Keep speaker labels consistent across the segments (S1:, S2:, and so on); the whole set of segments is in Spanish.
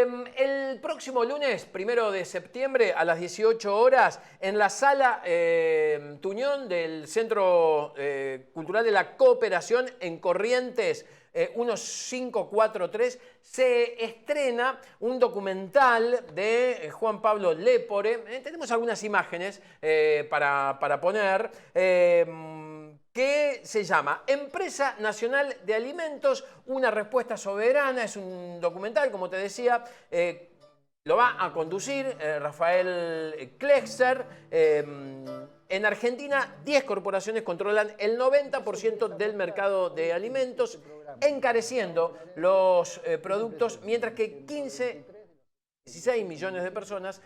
S1: El próximo lunes, 1 de septiembre, a las 18 horas, en la sala Tuñón del Centro Cultural de la Cooperación en Corrientes, 1543, se estrena un documental de Juan Pablo Lépore. Tenemos algunas imágenes para poner, que se llama Empresa Nacional de Alimentos, una respuesta soberana. Es un documental, como te decía, lo va a conducir Rafael Klexer. En Argentina, 10 corporaciones controlan el 90% del mercado de alimentos, encareciendo los productos, mientras que 16 millones de personas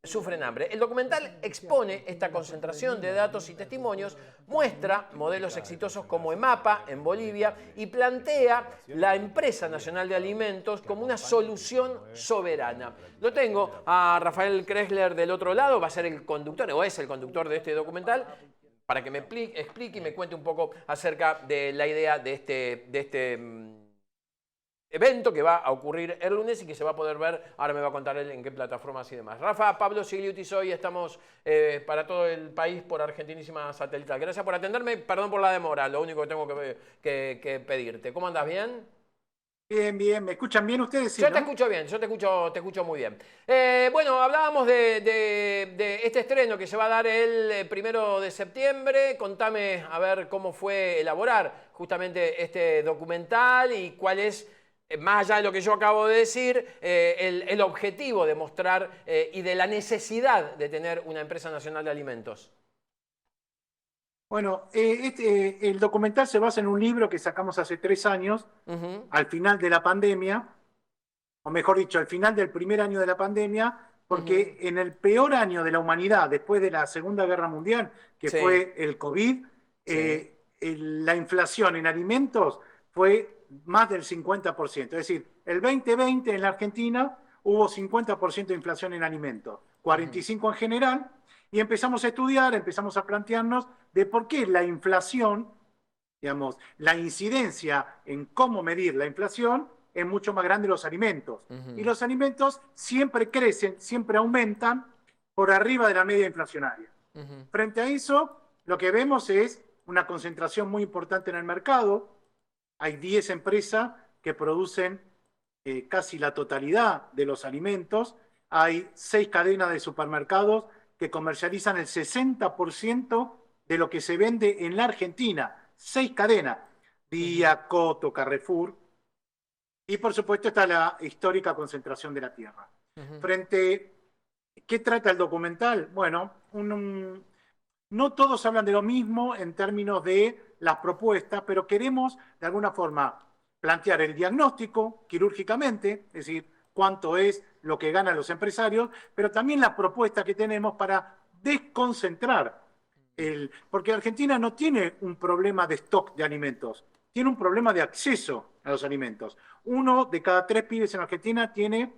S1: sufren hambre. El documental expone esta concentración de datos y testimonios, muestra modelos exitosos como EMAPA en Bolivia y plantea la Empresa Nacional de Alimentos como una solución soberana. Lo tengo a Rafael Klexer del otro lado, va a ser el conductor, o es el conductor de este documental, para que me explique y me cuente un poco acerca de la idea de este evento que va a ocurrir el lunes y que se va a poder ver. Ahora me va a contar él en qué plataformas y demás. Rafa, Pablo Sigliutis, hoy estamos para todo el país por Argentinísima Satelital. Gracias por atenderme, perdón por la demora, lo único que tengo que pedirte. ¿Cómo andás? ¿Bien?
S2: Bien, bien. ¿Me escuchan bien ustedes? Sí,
S1: Yo
S2: ¿no?
S1: te escucho bien, yo te escucho muy bien. Bueno, hablábamos de este estreno que se va a dar el 1 de septiembre. Contame a ver cómo fue elaborar justamente este documental y cuál es, más allá de lo que yo acabo de decir, el objetivo de mostrar y de la necesidad de tener una empresa nacional de alimentos.
S2: Bueno, el documental se basa en un libro que sacamos hace 3 años, al final de la pandemia, o mejor dicho, al final del primer año de la pandemia, porque en el peor año de la humanidad, después de la Segunda Guerra Mundial, que
S1: Sí,
S2: fue el COVID,
S1: sí.
S2: la inflación en alimentos fue más del 50%. Es decir, el 2020 en la Argentina hubo 50% de inflación en alimentos, 45% en general, y empezamos a estudiar, empezamos a plantearnos de por qué la inflación, digamos, la incidencia en cómo medir la inflación es mucho más grande en los alimentos. Y los alimentos siempre crecen, siempre aumentan por arriba de la media inflacionaria. Frente a eso, lo que vemos es una concentración muy importante en el mercado. Hay 10 empresas que producen casi la totalidad de los alimentos. Hay 6 cadenas de supermercados que comercializan el 60% de lo que se vende en la Argentina. 6 cadenas: Día, Coto, Carrefour. Y por supuesto está la histórica concentración de la tierra. Frente, ¿qué trata el documental? Bueno, no todos hablan de lo mismo en términos de las propuestas, pero queremos de alguna forma plantear el diagnóstico quirúrgicamente, es decir, cuánto es lo que ganan los empresarios, pero también la propuesta que tenemos para desconcentrar porque Argentina no tiene un problema de stock de alimentos, tiene un problema de acceso a los alimentos. 1 de cada 3 pibes en Argentina tiene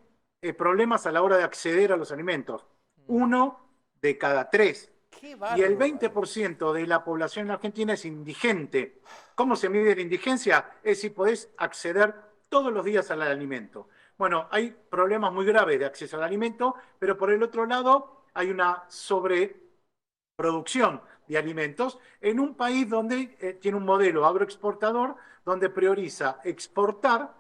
S2: problemas a la hora de acceder a los alimentos. 1 de cada 3.
S1: Qué
S2: Y el
S1: bárbaro.
S2: 20% de la población en Argentina es indigente. ¿Cómo se mide la indigencia? Es si podés acceder todos los días al alimento. Bueno, hay problemas muy graves de acceso al alimento, pero por el otro lado hay una sobreproducción de alimentos en un país donde tiene un modelo agroexportador, donde prioriza exportar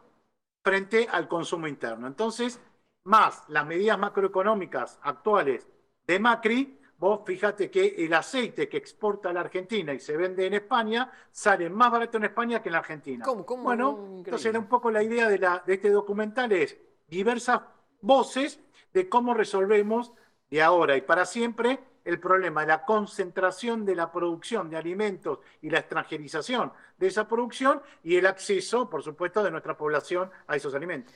S2: frente al consumo interno. Entonces, más las medidas macroeconómicas actuales de Macri, vos fíjate que el aceite que exporta la Argentina y se vende en España sale más barato en España que en la Argentina.
S1: ¿Cómo?
S2: Bueno,
S1: No,
S2: entonces
S1: increíble.
S2: un poco la idea de este documental es diversas voces de cómo resolvemos de ahora y para siempre el problema de la concentración de la producción de alimentos y la extranjerización de esa producción y el acceso, por supuesto, de nuestra población a esos alimentos.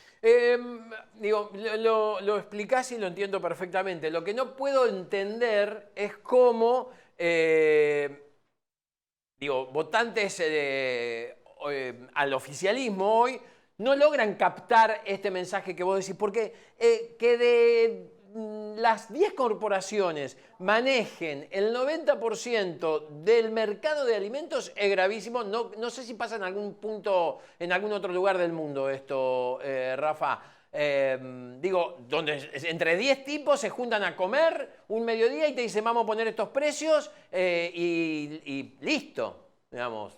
S1: Digo, lo explicás y lo entiendo perfectamente. Lo que no puedo entender es cómo, votantes al oficialismo hoy no logran captar este mensaje que vos decís, porque que las 10 corporaciones manejen el 90% del mercado de alimentos es gravísimo. No sé si pasa en algún punto, en algún otro lugar del mundo esto, Rafa. Digo, donde entre 10 tipos se juntan a comer un mediodía y te dicen vamos a poner estos precios y listo, digamos.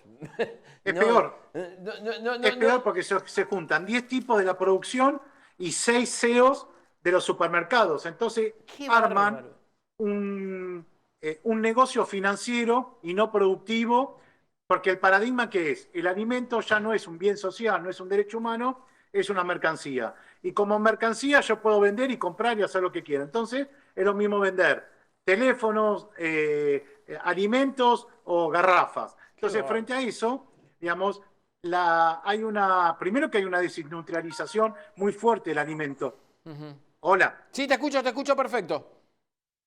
S2: Es peor. Es peor porque se juntan 10 tipos de la producción y 6 CEOs de los supermercados. Entonces arman un negocio financiero y no productivo, porque el paradigma que es, el alimento ya no es un bien social, no es un derecho humano, es una mercancía. Y como mercancía yo puedo vender y comprar y hacer lo que quiera. Entonces es lo mismo vender teléfonos, alimentos o garrafas. Entonces frente a eso, digamos, primero que hay una desindustrialización muy fuerte del alimento. Hola.
S1: Sí, te escucho perfecto.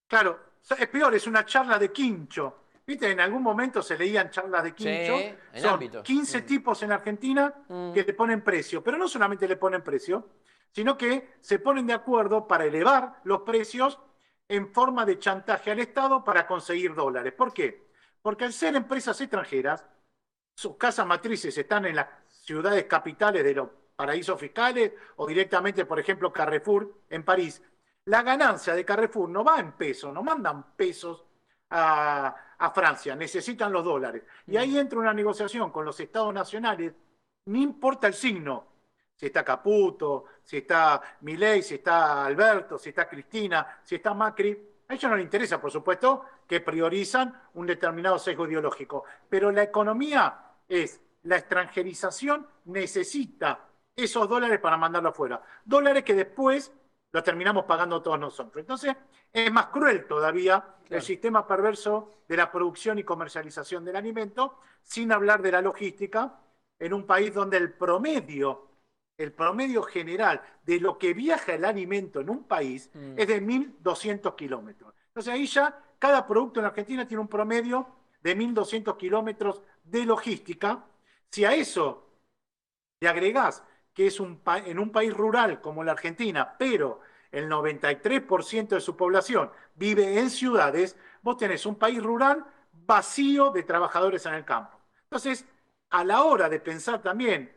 S2: Claro, es peor, es una charla de quincho. ¿Viste? En algún momento se leían charlas de quincho.
S1: Sí, en
S2: Son
S1: ámbitos.
S2: 15 tipos en Argentina que le ponen precio. Pero no solamente le ponen precio, sino que se ponen de acuerdo para elevar los precios en forma de chantaje al Estado para conseguir dólares. ¿Por qué? Porque al ser empresas extranjeras, sus casas matrices están en las ciudades capitales de los paraísos fiscales o directamente, por ejemplo, Carrefour en París. La ganancia de Carrefour no va en pesos, no mandan pesos a Francia, necesitan los dólares. Y ahí entra una negociación con los estados nacionales, no importa el signo, si está Caputo, si está Milei, si está Alberto, si está Cristina, si está Macri. A ellos no les interesa, por supuesto, que priorizan un determinado sesgo ideológico. Pero la economía la extranjerización necesita esos dólares para mandarlo afuera. Dólares que después los terminamos pagando todos nosotros. Entonces, es más cruel todavía el sistema perverso de la producción y comercialización del alimento, sin hablar de la logística, en un país donde el promedio general de lo que viaja el alimento en un país es de 1.200 kilómetros. Entonces ahí ya cada producto en Argentina tiene un promedio de 1.200 kilómetros de logística. Si a eso le agregás que es en un país rural como la Argentina, pero el 93% de su población vive en ciudades, vos tenés un país rural vacío de trabajadores en el campo. Entonces, a la hora de pensar también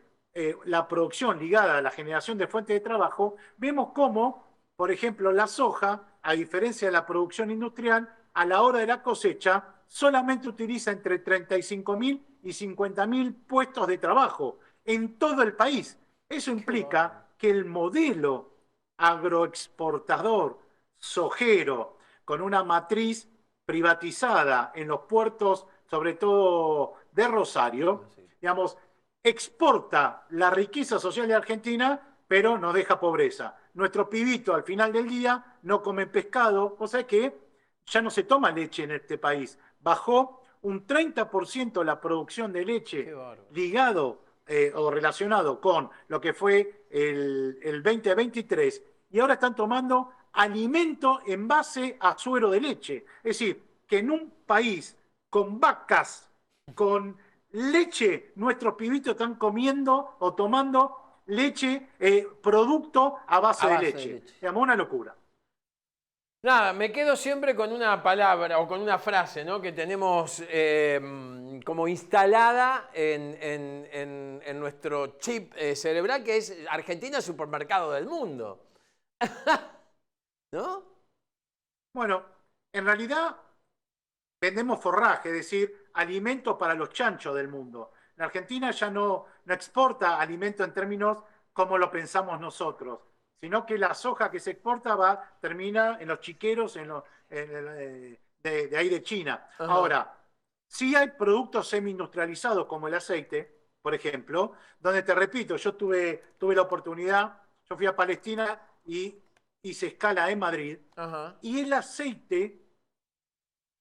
S2: la producción ligada a la generación de fuentes de trabajo, vemos cómo, por ejemplo, la soja, a diferencia de la producción industrial, a la hora de la cosecha, solamente utiliza entre 35.000 y 50.000 puestos de trabajo en todo el país. Eso implica que el modelo agroexportador, sojero, con una matriz privatizada en los puertos, sobre todo de Rosario, digamos, exporta la riqueza social de Argentina, pero nos deja pobreza. Nuestro pibito al final del día no come pescado, o sea que ya no se toma leche en este país. Bajó un 30% la producción de leche ligado o relacionado con lo que fue el 2023, y ahora están tomando alimento en base a suero de leche. Es decir, que en un país con vacas, con leche, nuestros pibitos están comiendo o tomando leche, producto a base de leche. Digamos, una locura.
S1: Nada, me quedo siempre con una palabra o con una frase, ¿no?, que tenemos como instalada en nuestro chip cerebral, que es Argentina supermercado del mundo. ¿No?
S2: Bueno, en realidad vendemos forraje, es decir, alimento para los chanchos del mundo. La Argentina ya no exporta alimento en términos como lo pensamos nosotros, sino que la soja que se exporta termina en los chiqueros de ahí de China. Ajá. Ahora, sí hay productos semi-industrializados como el aceite, por ejemplo, donde te repito, yo tuve la oportunidad, yo fui a Palestina y hice escala en Madrid, ajá, y el aceite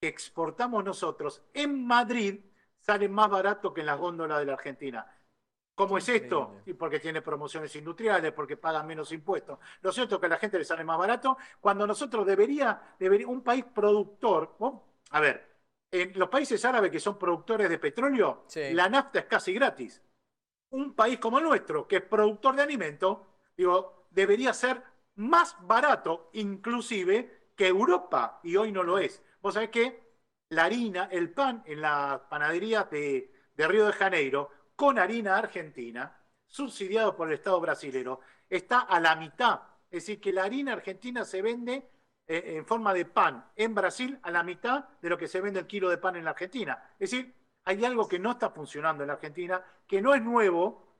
S2: que exportamos nosotros en Madrid sale más barato que en las góndolas de la Argentina. ¿Cómo es esto? Y porque tiene promociones industriales, porque pagan menos impuestos. Lo cierto es que a la gente le sale más barato, cuando nosotros debería un país productor, ¿no? A ver, en los países árabes que son productores de petróleo, sí, la nafta es casi gratis. Un país como el nuestro, que es productor de alimentos, digo, debería ser más barato inclusive que Europa, y hoy no lo es. Vos sabés que la harina, el pan en las panaderías de Río de Janeiro, con harina argentina, subsidiado por el Estado brasilero, está a la mitad. Es decir, que la harina argentina se vende en forma de pan en Brasil a la mitad de lo que se vende el kilo de pan en la Argentina. Es decir, hay algo que no está funcionando en la Argentina, que no es nuevo,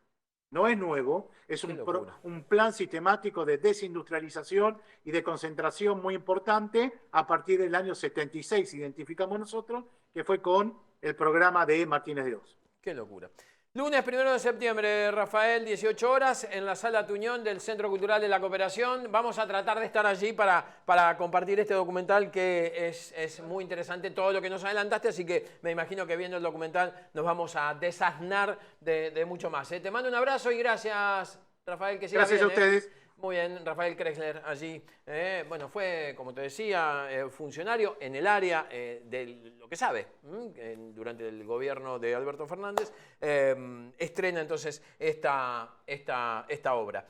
S2: no es nuevo, es un plan sistemático de desindustrialización y de concentración muy importante a partir del año 76, identificamos nosotros, que fue con el programa de Martínez de Oz.
S1: Qué locura. Lunes 1 de septiembre, Rafael, 18 horas, en la Sala Tuñón del Centro Cultural de la Cooperación. Vamos a tratar de estar allí para compartir este documental que es muy interesante, todo lo que nos adelantaste, así que me imagino que viendo el documental nos vamos a desasnar de mucho más. Te mando un abrazo y gracias, Rafael, que sigas
S2: Gracias
S1: bien,
S2: a ustedes.
S1: Muy bien, Rafael Krexler allí. Bueno, fue, como te decía, funcionario en el área de lo que sabe durante el gobierno de Alberto Fernández. Estrena entonces esta obra.